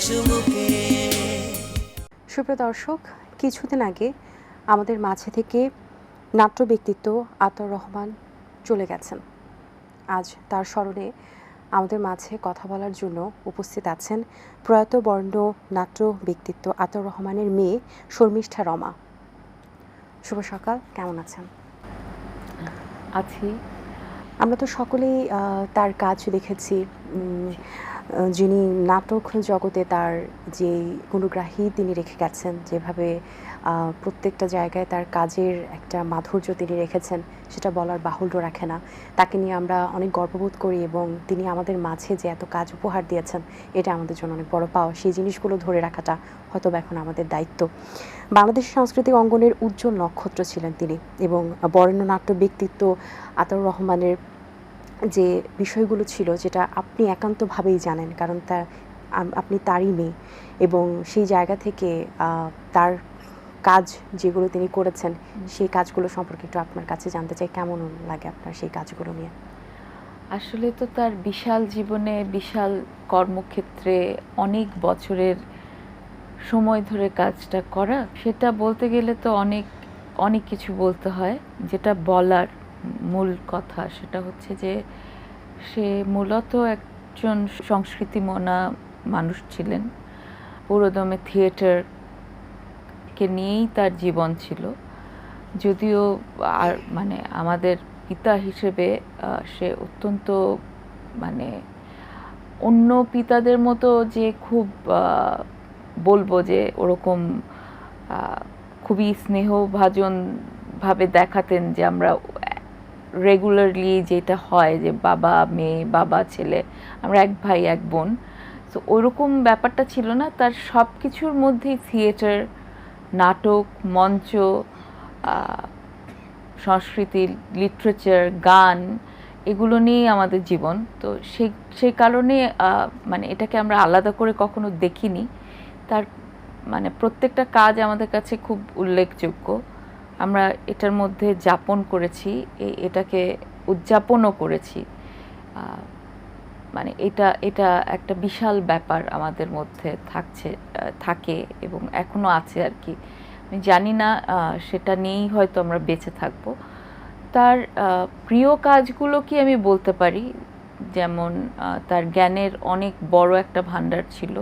সুমুখে। সুপ্রিয় দর্শক, কিছুদিন আগে আমাদের মাঝে থেকে নাট্য ব্যক্তিত্ব আতাউর রহমান চলে গেছেন। আজ তার স্মরণে আমাদের মাঝে কথা বলার জন্য উপস্থিত আছেন প্রয়াত বরেণ্য নাট্য ব্যক্তিত্ব আতাউর রহমানের মেয়ে শর্মিষ্ঠা রমা। শুভ সকাল, কেমন আছেন? আছি। আমরা তো সকলেই তার কাজ দেখেছি, যিনি নাটক জগতে তার যে গুণগ্রাহী তিনি রেখে গেছেন, যেভাবে প্রত্যেকটা জায়গায় তার কাজের একটা মাধুর্য তিনি রেখেছেন, সেটা বলার বাহুল্য রাখে না। তাকে নিয়ে আমরা অনেক গর্ববোধ করি এবং তিনি আমাদের মাঝে যে এত কাজ উপহার দিয়েছেন, এটা আমাদের জন্য অনেক বড় পাওয়া। সেই জিনিসগুলো ধরে রাখাটা হয়তো এখন আমাদের দায়িত্ব। বাংলাদেশের সাংস্কৃতিক অঙ্গনের উজ্জ্বল নক্ষত্র ছিলেন তিনি এবং বরেণ্য নাট্য ব্যক্তিত্ব আতাউর রহমানের যে বিষয়গুলো ছিল, যেটা আপনি একান্তভাবেই জানেন, কারণ আপনি তারই মেয়ে, এবং সেই জায়গা থেকে তার কাজ যেগুলো তিনি করেছেন সেই কাজগুলো সম্পর্কে একটু আপনার কাছে জানতে চাই। কেমন লাগে আপনার সেই কাজগুলো নিয়ে? আসলে তো তার বিশাল জীবনে, বিশাল কর্মক্ষেত্রে অনেক বছরের সময় ধরে কাজটা করা, সেটা বলতে গেলে তো অনেক অনেক কিছু বলতে হয়। যেটা বলার মূল কথা সেটা হচ্ছে যে সে মূলত একজন সংস্কৃতিমনা মানুষ ছিলেন। পুরোদমে থিয়েটারকে নিয়েই তার জীবন ছিল। যদিও আর মানে আমাদের পিতা হিসেবে সে অত্যন্ত মানে অন্য পিতাদের মতো যে খুব বলবো যে ওরকম খুবই স্নেহভাজন ভাবে দেখাতেন, যে আমরা রেগুলারলি যেটা হয় যে বাবা মেয়ে, বাবা ছেলে, আমরা এক ভাই এক বোন, তো ওরকম ব্যাপারটা ছিল না। তার সব কিছুর মধ্যেই থিয়েটার, নাটক, মঞ্চ, সংস্কৃতি, লিটারেচার, গান, এগুলো নিয়েই আমাদের জীবন। তো সেই কারণে মানে এটাকে আমরা আলাদা করে কখনো দেখিনি। তার মানে প্রত্যেকটা কাজ আমাদের কাছে খুব উল্লেখযোগ্য। আমরা এটার মধ্যে যাপন করেছি, এটাকে উদযাপনও করেছি। মানে এটা একটা বিশাল ব্যাপার আমাদের মধ্যে থাকে এবং এখনো আছে আর কি। আমি জানি না, সেটা নিয়েই হয়তো আমরা বেঁচে থাকবো। তার প্রিয় কাজগুলো কি আমি বলতে পারি, যেমন তার জ্ঞানের অনেক বড় একটা ভাণ্ডার ছিল,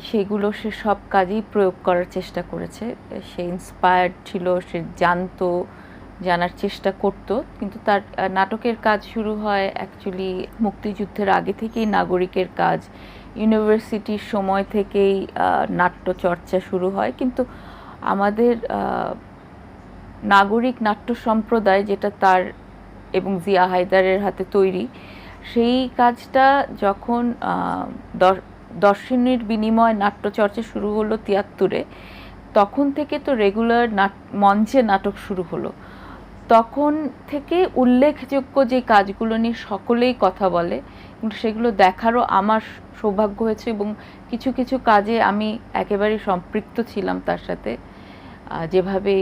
সেগুলো সে সব কাজেই প্রয়োগ করার চেষ্টা করেছে। সে ইন্সপায়ার্ড ছিল, সে জানার চেষ্টা করত। কিন্তু তার নাটকের কাজ শুরু হয় অ্যাকচুয়ালি মুক্তিযুদ্ধের আগে থেকেই। নাগরিকের কাজ ইউনিভার্সিটির সময় থেকেই নাট্য চর্চা শুরু হয়, কিন্তু আমাদের নাগরিক নাট্য সম্প্রদায়, যেটা তার এবং জিয়া হায়দারের হাতে তৈরি, সেই কাজটা যখন দর্শনীর বিনিময় নাট্যচর্চা শুরু হলো ৭৩-এ, তখন থেকে তো রেগুলার মঞ্চে নাটক শুরু হলো। তখন থেকে উল্লেখযোগ্য যে কাজগুলো নিয়ে সকলেই কথা বলে, কিন্তু সেগুলো দেখারও আমার সৌভাগ্য হয়েছে এবং কিছু কিছু কাজে আমি একেবারে সম্পৃক্ত ছিলাম তার সাথে। যেভাবে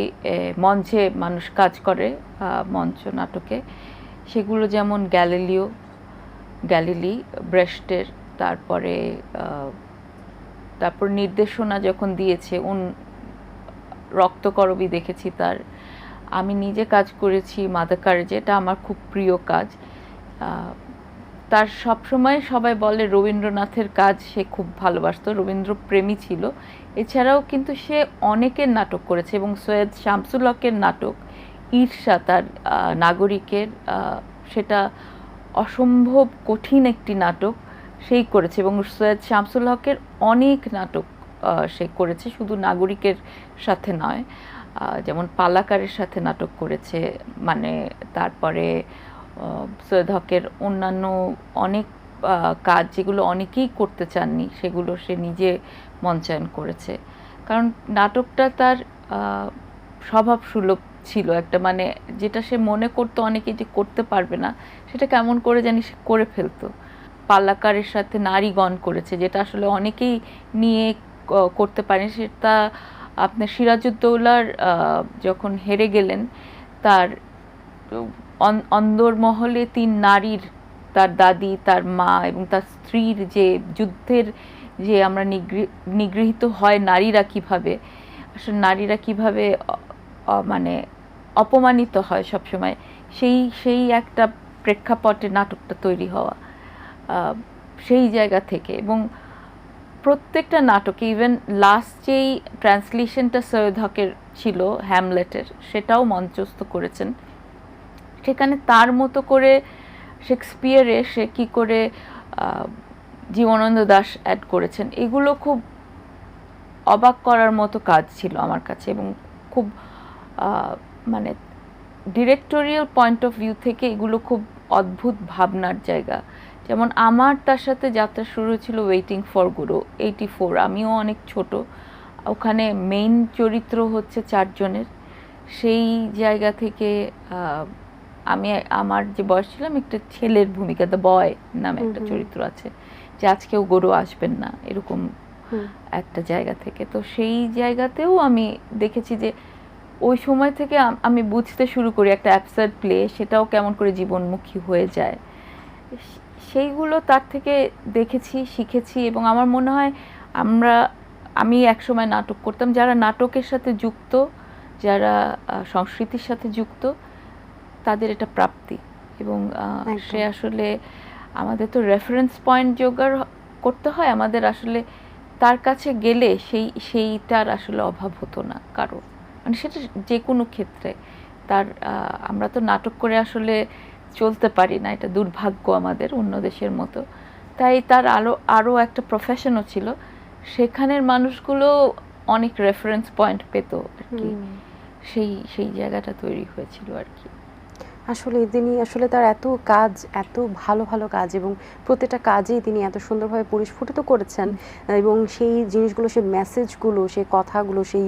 মঞ্চে মানুষ কাজ করে মঞ্চ নাটকে, সেগুলো যেমন গ্যালিলি ব্রেস্টের, তারপর নির্দেশনা যখন দিয়েছে, রক্তকরবী দেখেছি তার। আমি নিজে কাজ করেছি মাদাকার, যেটা আমার খুব প্রিয় কাজ। তার সবসময় সবাই বলে রবীন্দ্রনাথের কাজ সে খুব ভালোবাসত, রবীন্দ্রপ্রেমী ছিল। এছাড়াও কিন্তু সে অনেকের নাটক করেছে এবং সৈয়দ শামসুল হকের নাটক ঈর্ষা, তার নাগরিকের, সেটা অসম্ভব কঠিন একটি নাটক সেই করেছে। এবং সৈয়দ শামসুল হকের অনেক নাটক সে করেছে, শুধু নাগরিকের সাথে নয়। যেমন পালাকারের সাথে নাটক করেছে, মানে তারপরে সৈয়দ হকের অন্যান্য অনেক কাজ যেগুলো অনেকেই করতে চাননি, সেগুলো সে নিজে মঞ্চায়ন করেছে। কারণ নাটকটা তার স্বভাবসুলভ ছিল একটা, মানে যেটা সে মনে করতো অনেকে যে করতে পারবে না, সেটা কেমন করে জানি সে করে ফেলতো। পালাকারের সাথে নারীগণ করেছে, যেটা আসলে অনেকেই নিয়ে করতে পারেন। সেটা আপনার সিরাজউদ্দৌলার যখন হেরে গেলেন, তার অন্দরমহলে ৩ নারীর, তার দাদি, তার মা এবং তার স্ত্রীর যে যুদ্ধের যে আমরা নিগৃহীত হয় নারীরা কিভাবে, আসলে নারীরা কিভাবে মানে অপমানিত হয় সবসময়, সেই একটা প্রেক্ষাপটে নাটকটা তৈরি হওয়া, সেই জায়গা থেকে। এবং প্রত্যেকটা নাটকে, ইভেন লাস্ট যেই ট্রান্সলেশনটা সৈয়দ হকের ছিল হ্যামলেটের, সেটাও মঞ্চস্থ করেছেন। সেখানে তার মতো করে শেক্সপিয়ারে সে কী করে জীবনানন্দ দাশ অ্যাড করেছেন, এগুলো খুব অবাক করার মতো কাজ ছিল আমার কাছে। এবং খুব মানে ডিরেক্টোরিয়াল পয়েন্ট অফ ভিউ থেকে এগুলো খুব অদ্ভুত ভাবনার জায়গা। যেমন আমার তার সাথে যাত্রা শুরু ছিল ওয়েটিং ফর গুরু 84, আমিও অনেক ছোট। ওখানে মেইন চরিত্র হচ্ছে 4 জনের। সেই জায়গা থেকে আমি, আমার যে বয়স ছিলাম, একটা ছেলের ভূমিকা, দ্য বয় নামে একটা চরিত্র আছে, যে আজকেও গরু আসবেন না, এরকম একটা জায়গা থেকে। তো সেই জায়গাতেও আমি দেখেছি যে ওই সময় থেকে আমি বুঝতে শুরু করি একটা অ্যাবসার্ড প্লে সেটাও কেমন করে জীবনমুখী হয়ে যায়। সেইগুলো তার থেকে দেখেছি, শিখেছি। এবং আমার মনে হয় আমি একসময় নাটক করতাম, যারা নাটকের সাথে যুক্ত, যারা সংস্কৃতির সাথে যুক্ত, তাদের এটা প্রাপ্তি। এবং সে আসলে, আমাদের তো রেফারেন্স পয়েন্ট জোগাড় করতে হয়, আমাদের আসলে তার কাছে গেলে সেইটার আসলে অভাব হতো না কারো, মানে সেটা যে কোনো ক্ষেত্রে। আমরা তো নাটক করে আসলে চলতে পারি না, এটা দুর্ভাগ্য আমাদের অন্য দেশের মতো। তাই তার আরও একটা প্রফেশনও ছিল, সেখানের মানুষগুলো অনেক রেফারেন্স পয়েন্ট পেত আর কি। সেই জায়গাটা তৈরি হয়েছিল আর কি। আসলে তিনি আসলে তার এত কাজ, এত ভালো ভালো কাজ, এবং প্রত্যেকটা কাজেই তিনি এত সুন্দরভাবে পরিস্ফুটিত করেছেন। এবং সেই জিনিসগুলো, সেই মেসেজগুলো, সেই কথাগুলো, সেই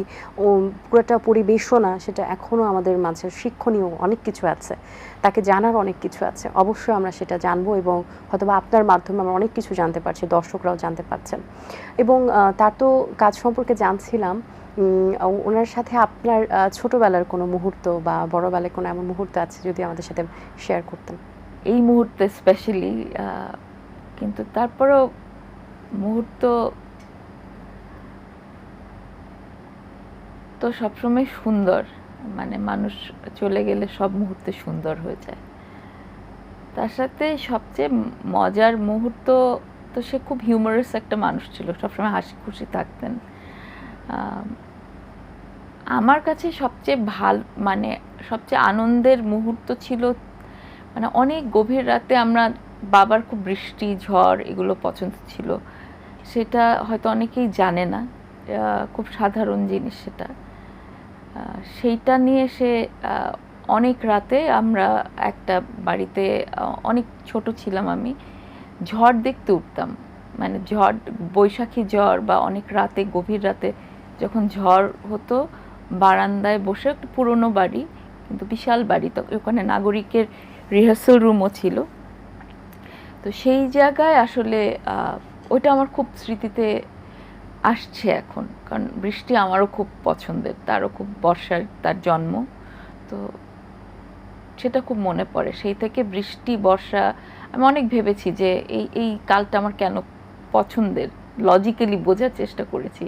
পুরোটা পরিবেশনা, সেটা এখনও আমাদের মাঝে শিক্ষণীয় অনেক কিছু আছে, তাকে জানার অনেক কিছু আছে। অবশ্যই আমরা সেটা জানবো, এবং হয়তোবা আপনার মাধ্যমে আমরা অনেক কিছু জানতে পারছি, দর্শকরাও জানতে পারছেন। এবং তার তো কাজ সম্পর্কে জানছিলাম, ওনার সাথে আপনার ছোটবেলার কোনো মুহূর্ত বা বড়বেলায় কোনো এমন মুহূর্ত আছে, যদি আমাদের সাথে শেয়ার করতেন। এই মুহূর্তে স্পেশালি, কিন্তু তারপরেও মুহূর্ত তো সবসময় সুন্দর, মানে মানুষ চলে গেলে সব মুহূর্তে সুন্দর হয়ে যায়। তার সাথে সবচেয়ে মজার মুহূর্ত, তো সে খুব হিউমারাস একটা মানুষ ছিল, সবসময় হাসি খুশি থাকতেন। আমার কাছে সবচেয়ে মানে সবচেয়ে আনন্দের মুহূর্ত ছিল, মানে অনেক গভীর রাতে আমরা, বাবার খুব বৃষ্টি ঝড় এগুলো পছন্দ ছিল, সেটা হয়তো অনেকেই জানে না, খুব সাধারণ জিনিস সেটা। সেইটা নিয়ে সে অনেক রাতে, আমরা একটা বাড়িতে, অনেক ছোট ছিলাম আমি, ঝড় দেখতে উঠতাম। মানে ঝড়, বৈশাখী ঝড় বা অনেক রাতে, গভীর রাতে যখন ঝড় হতো, বারান্দায় বসে, একটা পুরনো বাড়ি কিন্তু বিশাল বাড়ি, তো ওখানে নাগরিকের রিহার্সাল রুমও ছিল। তো সেই জায়গায় আসলে ওইটা আমার খুব স্মৃতিতে আসছে এখন, কারণ বৃষ্টি আমারও খুব পছন্দের, তারও খুব, বর্ষার তার জন্ম, তো সেটা খুব মনে পড়ে। সেই থেকে বৃষ্টি, বর্ষা, আমি অনেক ভেবেছি যে এই কালটা আমার কেন পছন্দের, লজিক্যালি বোঝার চেষ্টা করেছি।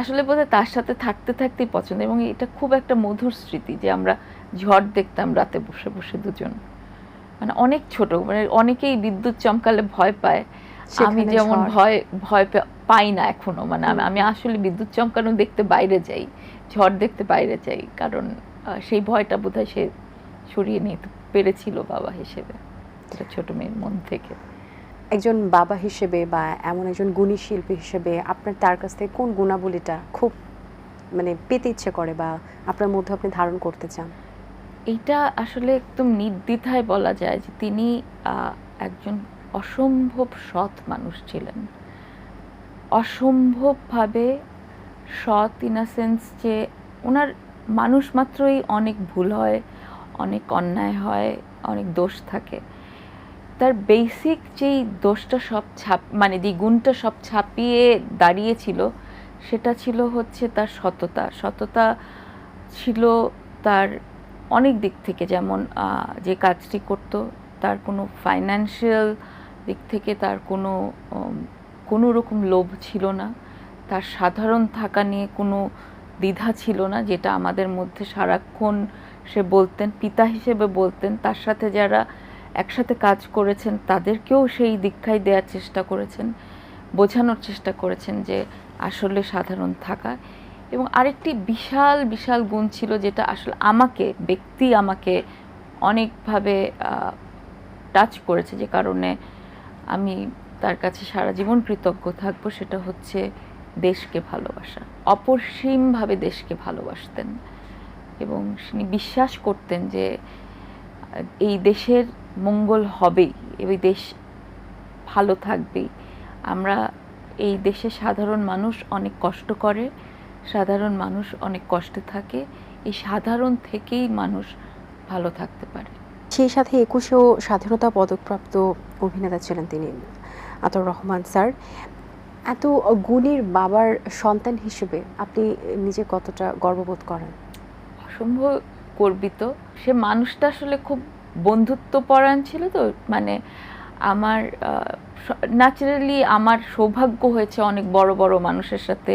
আসলে বোধহয় তার সাথে থাকতে থাকতেই পছন্দ। এবং এটা খুব একটা মধুর স্মৃতি যে আমরা ঝড় দেখতাম রাতে বসে বসে দুজন, মানে অনেক ছোট, মানে অনেকেই বিদ্যুৎ চমকালে ভয় পায়, আমি যেমন ভয় পাই না এখনো। মানে আমি আসলে বিদ্যুৎ চমকানো দেখতে বাইরে যাই, ঝড় দেখতে বাইরে যাই, কারণ সেই ভয়টা বোধহয় সে সরিয়ে নিতে পেরেছিল বাবা হিসেবে, এটা ছোট মেয়ের মন থেকে। একজন বাবা হিসেবে বা এমন একজন গুণী শিল্পী হিসেবে আপনার তার কাছ থেকে কোন গুণাবলীটা খুব মানে পেতে ইচ্ছে করে বা আপনার মধ্যে আপনি ধারণ করতে চান? এইটা আসলে একদম নির্দ্বিধায় বলা যায় যে তিনি একজন অসম্ভব সৎ মানুষ ছিলেন, অসম্ভবভাবে সৎ, ইন আ সেন্স যে ওনার মানুষ মাত্রই অনেক ভুল হয়, অনেক অন্যায় হয়, অনেক দোষ থাকে। তার বেসিক যেই দোষটা মানে যে গুণটা সব ছাপিয়ে দাঁড়িয়েছিল, সেটা ছিল হচ্ছে তার সততা। সততা ছিল তার অনেক দিক থেকে, যেমন যে কাজটি করত, তার কোনো ফাইন্যান্সিয়াল দিক থেকে তার কোনো কোনো রকম লোভ ছিল না, তার সাধারণ থাকা নিয়ে কোনো দ্বিধা ছিল না, যেটা আমাদের মধ্যে সারাক্ষণ সে বলতেন, পিতা হিসেবে বলতেন। তার সাথে যারা একসাথে কাজ করেছেন তাদেরকেও সেই দীক্ষাই দেওয়ার চেষ্টা করেছেন, বোঝানোর চেষ্টা করেছেন যে আসলে সাধারণ থাকা। এবং আরেকটি বিশাল বিশাল গুণ ছিল, যেটা আসলে আমাকে অনেকভাবে টাচ করেছে, যে কারণে আমি তার কাছে সারা জীবন কৃতজ্ঞ থাকবো, সেটা হচ্ছে দেশকে ভালোবাসা। অপরিসীমভাবে দেশকে ভালোবাসতেন এবং তিনি বিশ্বাস করতেন যে এই দেশের মঙ্গল হবেই, এই দেশ ভালো থাকবেই। আমরা এই দেশে সাধারণ মানুষ অনেক কষ্ট করে, সাধারণ মানুষ অনেক কষ্টে থাকে, এই সাধারণ থেকেই মানুষ ভালো থাকতে পারে। সেই সাথে 21এও স্বাধীনতা পদকপ্রাপ্ত অভিনেতা ছিলেন তিনি, আতর রহমান স্যার। এত গুণীর বাবার সন্তান হিসেবে আপনি নিজে কতটা গর্ববোধ করেন? অসম্ভব গর্বিত। সে মানুষটা আসলে খুব বন্ধুত্বপরায়ণ ছিল, তো মানে আমার ন্যাচারালি আমার সৌভাগ্য হয়েছে অনেক বড় বড় মানুষের সাথে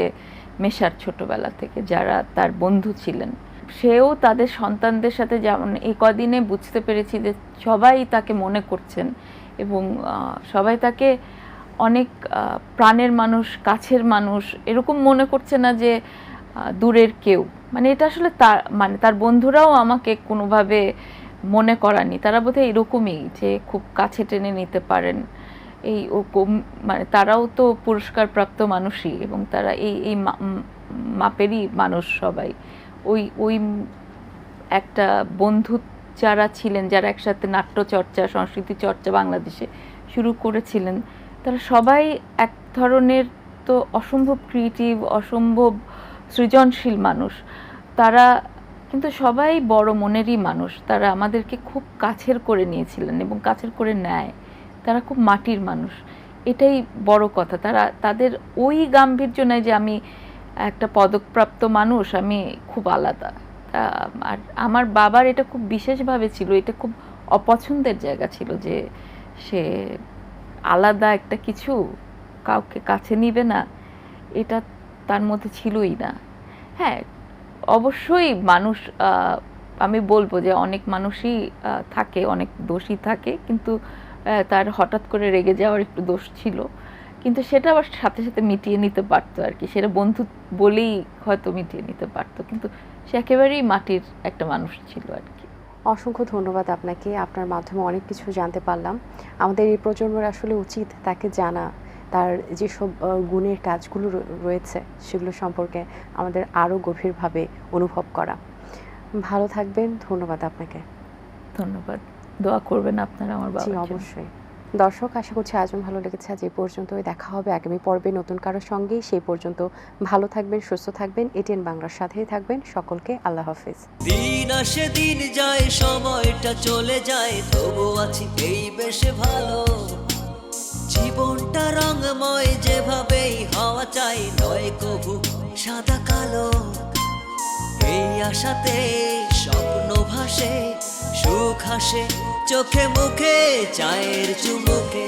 মেশার ছোটবেলা থেকে, যারা তার বন্ধু ছিলেন। সেও তাদের সন্তানদের সাথে, যেমন এই কদিনে বুঝতে পেরেছি যে সবাই তাকে মনে করছেন এবং সবাই তাকে অনেক প্রাণের মানুষ, কাছের মানুষ এরকম মনে করছে না যে দূরের কেউ। মানে এটা আসলে তার বন্ধুরাও আমাকে কোনোভাবে মনে করানি, তারা বোধহয় এরকমই, যে খুব কাছে টেনে নিতে পারেন। মানে তারাও তো পুরস্কারপ্রাপ্ত মানুষই, এবং তারা এই মাপেরই মানুষ সবাই। ওই একটা বন্ধু যারা ছিলেন, যারা একসাথে নাট্যচর্চা, সংস্কৃতি চর্চা বাংলাদেশে শুরু করেছিলেন, তারা সবাই এক ধরনের তো অসম্ভব ক্রিয়েটিভ, অসম্ভব সৃজনশীল মানুষ। তারা কিন্তু সবাই বড় মনেরই মানুষ। তারা আমাদেরকে খুব কাছের করে নিয়েছিলেন এবং কাছের করে নেয়। তারা খুব মাটির মানুষ, এটাই বড় কথা। তাদের ওই গাম্ভীর্য নেয় যে আমি একটা পদকপ্রাপ্ত মানুষ, আমি খুব আলাদা। আর আমার বাবার এটা খুব বিশেষভাবে ছিল, এটা খুব অপছন্দের জায়গা ছিল যে সে আলাদা একটা কিছু, কাউকে কাছে নিবে না, এটা তার মধ্যে ছিলই না। হ্যাঁ, অবশ্যই মানুষ, আমি বলবো যে অনেক মানুষই থাকে, অনেক দোষী থাকে, কিন্তু তার হঠাৎ করে রেগে যাওয়ার একটু দোষ ছিল, কিন্তু সেটা আবার সাথে সাথে মিটিয়ে নিতে পারতো আর কি। সেটা বন্ধু বলেই হয়তো মিটিয়ে নিতে পারতো, কিন্তু সে একেবারেই মাটির একটা মানুষ ছিল আর কি। অসংখ্য ধন্যবাদ আপনাকে। আপনার মাধ্যমে অনেক কিছু জানতে পারলাম। আমাদের এই প্রজন্মের আসলে উচিত তাকে জানা, তার যেসব গুণের কাজগুলো রয়েছে সেগুলো সম্পর্কে আমাদের আরও গভীরভাবে অনুভব করা। ভালো থাকবেন। ধন্যবাদ আপনাকে। ধন্যবাদ। দোয়া করবেন আপনারা আমার বাবার জি, জন্য। অবশ্যই। দর্শক, আশা করছি আজও ভালো লেগেছে। আজ এই পর্যন্তই। দেখা হবে আগামী পর্বে নতুন কারোর সঙ্গেই। সেই পর্যন্ত ভালো থাকবেন, সুস্থ থাকবেন, এটিএন বাংলার সাথেই থাকবেন। সকলকে আল্লাহ হাফেজ। দিন আসে দিন যায়, সময়টা চলে যায়, তবু আছি এই বেশে ভালো। জীবনটা রঙময়, যেভাবেই হওয়া চাই, নয় কভু সাদা কালো। এই আশাতে স্বপ্ন ভাসে, সুখ হাসে চোখে মুখে, চায়ের চুমুকে।